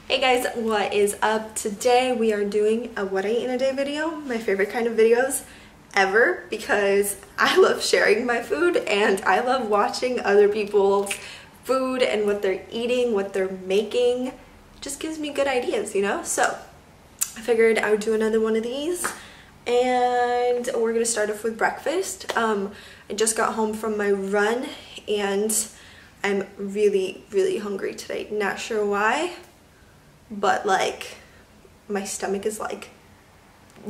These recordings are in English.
Hey guys, what is up? Today we are doing a what I eat in a day video, my favorite kind of videos ever because I love sharing my food and I love watching other people's food and what they're eating, what they're making. It just gives me good ideas, you know? So I figured I would do another one of these and we're gonna start off with breakfast. I just got home from my run and I'm really hungry today. Not sure why, but like my stomach is like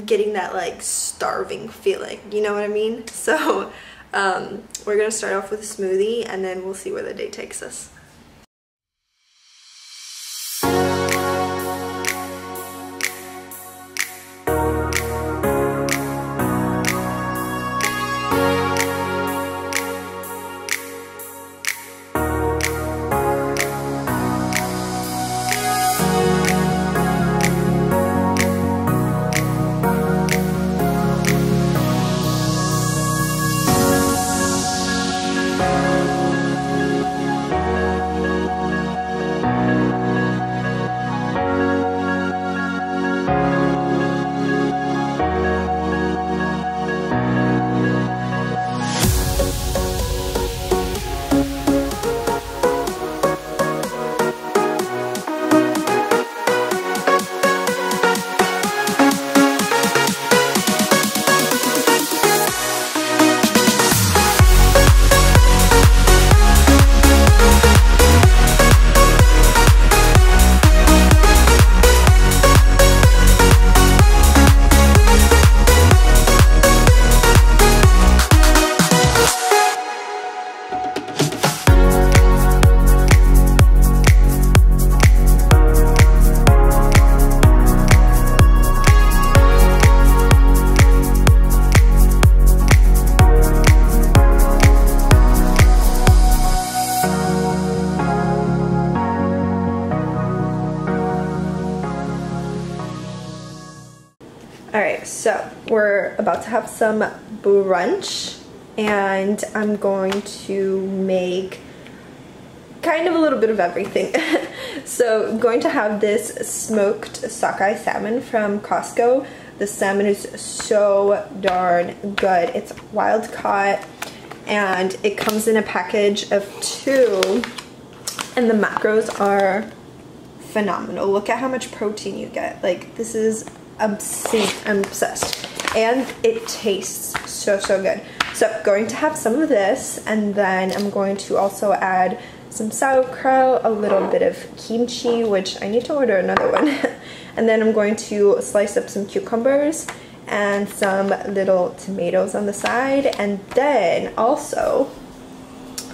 getting that like starving feeling, you know what I mean? So we're gonna start off with a smoothie and then we'll see where the day takes us. Alright, so we're about to have some brunch and I'm going to make kind of a little bit of everything. So I'm going to have this smoked sockeye salmon from Costco. The salmon is so darn good. It's wild caught and it comes in a package of 2 and the macros are phenomenal. Look at how much protein you get. Like, this is obscene. I'm obsessed and it tastes so good. So going to have some of this and then I'm going to also add some sauerkraut, a little bit of kimchi, which I need to order another one, and then I'm going to slice up some cucumbers and some little tomatoes on the side, and then also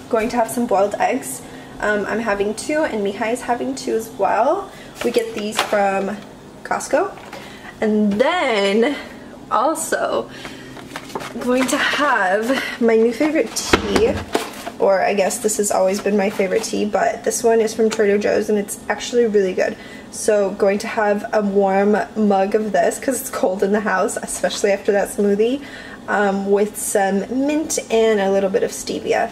going to have some boiled eggs. I'm having 2 and Mihai is having 2 as well. We get these from Costco. And then also I'm going to have my new favorite tea, or I guess this has always been my favorite tea, but this one is from Trader Joe's and it's actually really good. So going to have a warm mug of this because it's cold in the house, especially after that smoothie, with some mint and a little bit of stevia.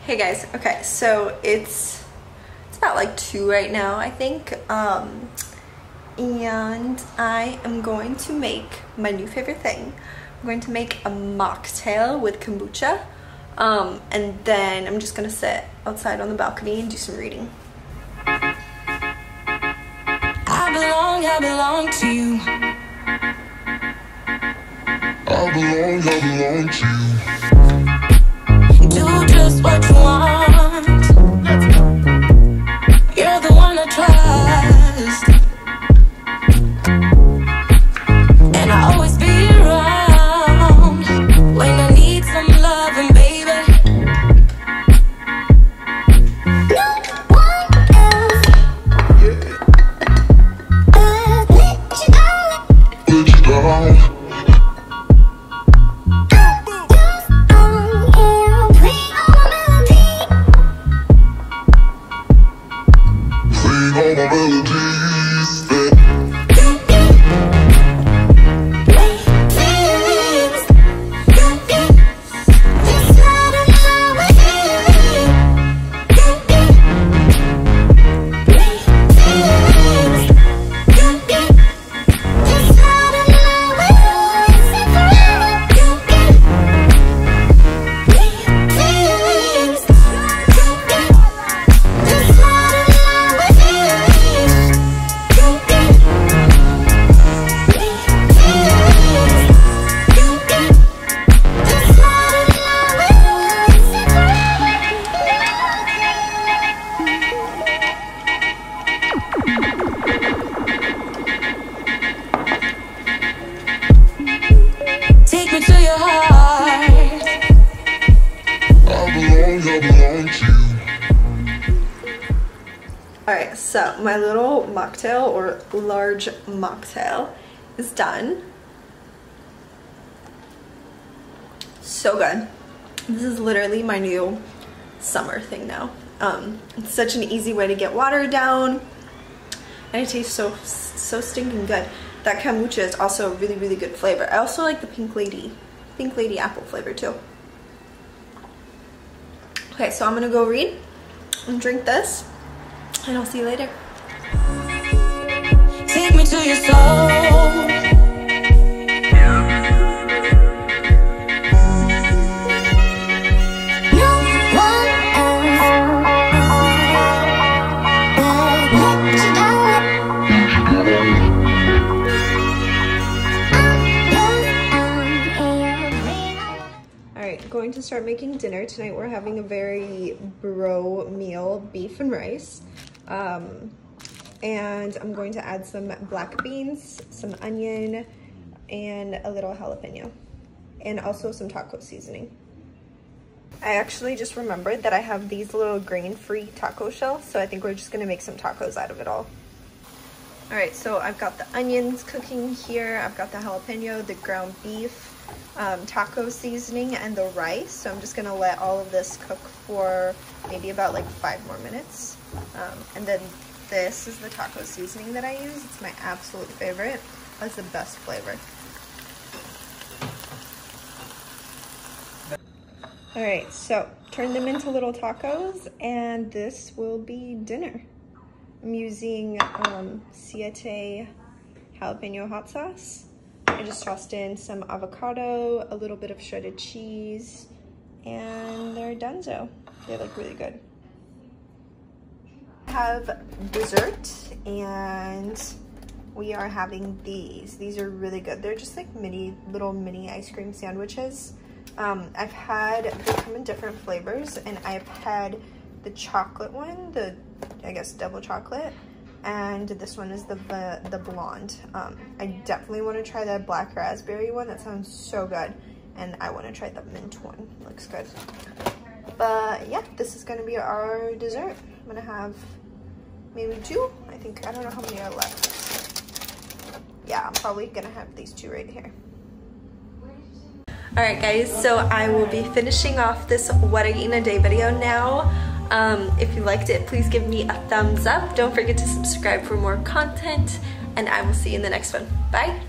Hey guys, okay, so it's about like 2 right now, I think, and I am going to make my new favorite thing. I'm going to make a mocktail with kombucha, and then I'm just gonna sit outside on the balcony and do some reading. I belong to you. I belong to you. Do just what you want. You're the one I trust, and I always be around when I need some loving, baby. No one else. Let you down. Alright, so my little mocktail or large mocktail is done. So good. This is literally my new summer thing now. It's such an easy way to get watered down, and it tastes so stinking good. That kombucha is also a really, really good flavor. I also like the pink lady apple flavor too. Okay, so I'm gonna go read and drink this, and I'll see you later. Take me to your soul. Going to start making dinner tonight. We're having a very bro meal, beef and rice, and I'm going to add some black beans, some onion, and a little jalapeno, and also some taco seasoning. I actually just remembered that I have these little grain-free taco shells, so I think we're just gonna make some tacos out of it all. Alright, so I've got the onions cooking here, I've got the jalapeno, the ground beef, taco seasoning, and the rice. So I'm just gonna let all of this cook for maybe about like 5 more minutes. And then this is the taco seasoning that I use. It's my absolute favorite. That's the best flavor. Alright, so turn them into little tacos, and this will be dinner. I'm using Siete jalapeno hot sauce. I just tossed in some avocado, a little bit of shredded cheese, and they're donezo. They look really good. I have dessert, and we are having these. These are really good. They're just like little mini ice cream sandwiches. I've had, they come in different flavors, and I've had the chocolate one, I guess double chocolate, and this one is the blonde. I definitely want to try the black raspberry one. That sounds so good, and I want to try the mint one. Looks good. But yeah, this is going to be our dessert. I'm going to have maybe 2. I don't know how many are left. Yeah, I'm probably going to have these 2 right here. Alright guys, so I will be finishing off this what I eat in a day video now. If you liked it, please give me a thumbs up. Don't forget to subscribe for more content, and I will see you in the next one. Bye!